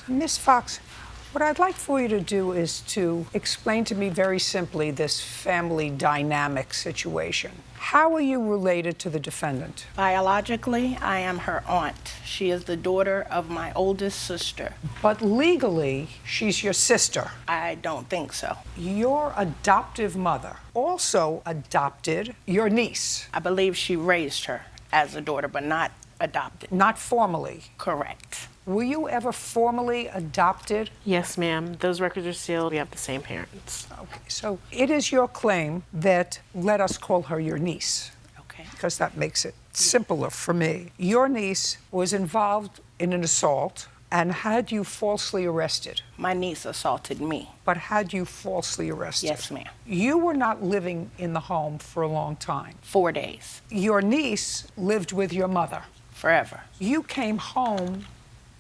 Miss Fox, what I'd like for you to do is to explain to me very simply this family dynamic situation. How are you related to the defendant? Biologically, I am her aunt. She is the daughter of my oldest sister. But legally, she's your sister. I don't think so. Your adoptive mother also adopted your niece. I believe she raised her as a daughter, but not adopted. Not formally. Correct. Were you ever formally adopted? Yes, ma'am. Those records are sealed. We have the same parents. Okay, so it is your claim that, let us call her your niece. Okay. Because that makes it simpler for me. Your niece was involved in an assault and had you falsely arrested. My niece assaulted me. But had you falsely arrested? Yes, ma'am. You were not living in the home for a long time. 4 days. Your niece lived with your mother. Forever. You came home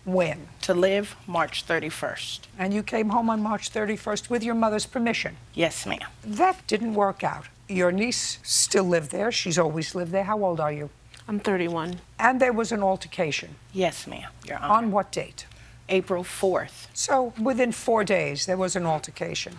when? To live March 31st. And you came home on March 31st with your mother's permission. Yes, ma'am. That didn't work out. Your niece still lived there. She's always lived there. How old are you? I'm 31. And there was an altercation. Yes, ma'am, Your Honor. On what date? April 4th. So within 4 days, there was an altercation.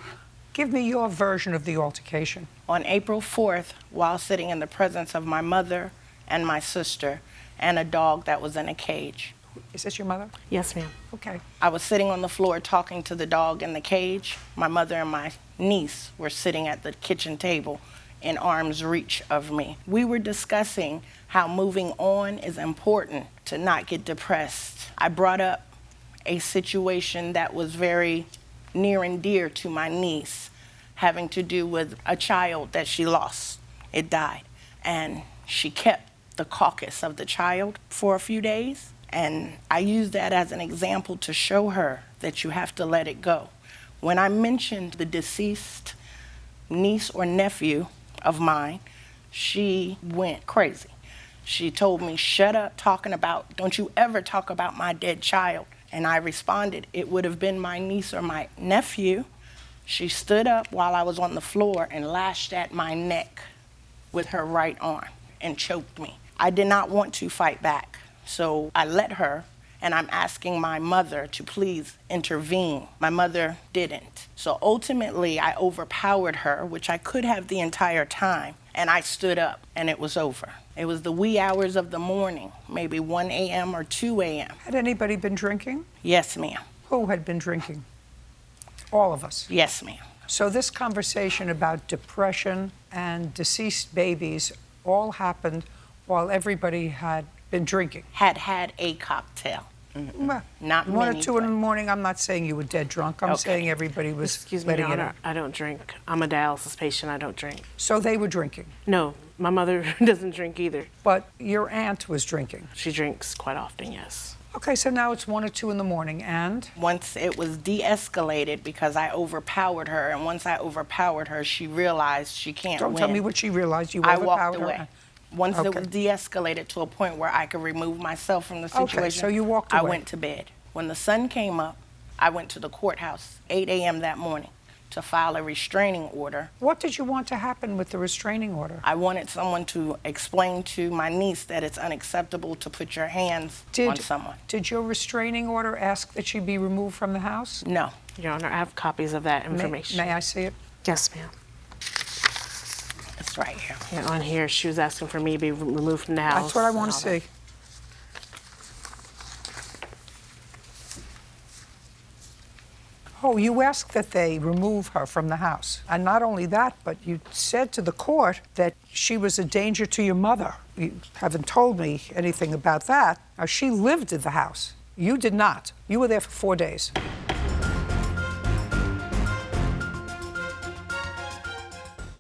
Give me your version of the altercation. On April 4th, while sitting in the presence of my mother and my sister and a dog that was in a cage. Is this your mother? Yes, ma'am. Okay. I was sitting on the floor talking to the dog in the cage. My mother and my niece were sitting at the kitchen table in arm's reach of me. We were discussing how moving on is important to not get depressed. I brought up a situation that was very near and dear to my niece, having to do with a child that she lost. It died. And she kept the carcass of the child for a few days. And I used that as an example to show her that you have to let it go. When I mentioned the deceased niece or nephew of mine, she went crazy. She told me, shut up talking about, don't you ever talk about my dead child. And I responded, it would have been my niece or my nephew. She stood up while I was on the floor and lashed at my neck with her right arm and choked me. I did not want to fight back. So I let her, and I'm asking my mother to please intervene. My mother didn't. So ultimately, I overpowered her, which I could have the entire time, and I stood up, and it was over. It was the wee hours of the morning, maybe 1 a.m. or 2 a.m. Had anybody been drinking? Yes, ma'am. Who had been drinking? All of us. Yes, ma'am. So this conversation about depression and deceased babies all happened while everybody had been drinking. Had a cocktail. Well, Not 1 or many, 2 in the but- morning, I'm not saying you were dead drunk. I'm Okay. saying everybody was Excuse me, Your letting it Honor. out. I don't drink. I'm a dialysis patient. I don't drink. So they were drinking. No, my mother doesn't drink either. But your aunt was drinking. She drinks quite often, yes. Okay, so now it's 1 or 2 in the morning, and? Once it was de-escalated because I overpowered her, and once I overpowered her, she realized she can't Don't win. tell me what she realized. You I overpowered walked her. away. Once it Okay. was de-escalated to a point where I could remove myself from the situation, Okay, so you walked I away. went to bed. When the sun came up, I went to the courthouse, 8 a.m. that morning, to file a restraining order. What did you want to happen with the restraining order? I wanted someone to explain to my niece that it's unacceptable to put your hands on someone. Did your restraining order ask that she be removed from the house? No. Your Honor, I have copies of that information. May I see it? Yes, ma'am. It's right here. Yeah, on here, she was asking for me to be removed from the house. That's what I want to and all that. see. Oh, you asked that they remove her from the house. And not only that, but you said to the court that she was a danger to your mother. You haven't told me anything about that. Now, she lived in the house. You did not. You were there for 4 days.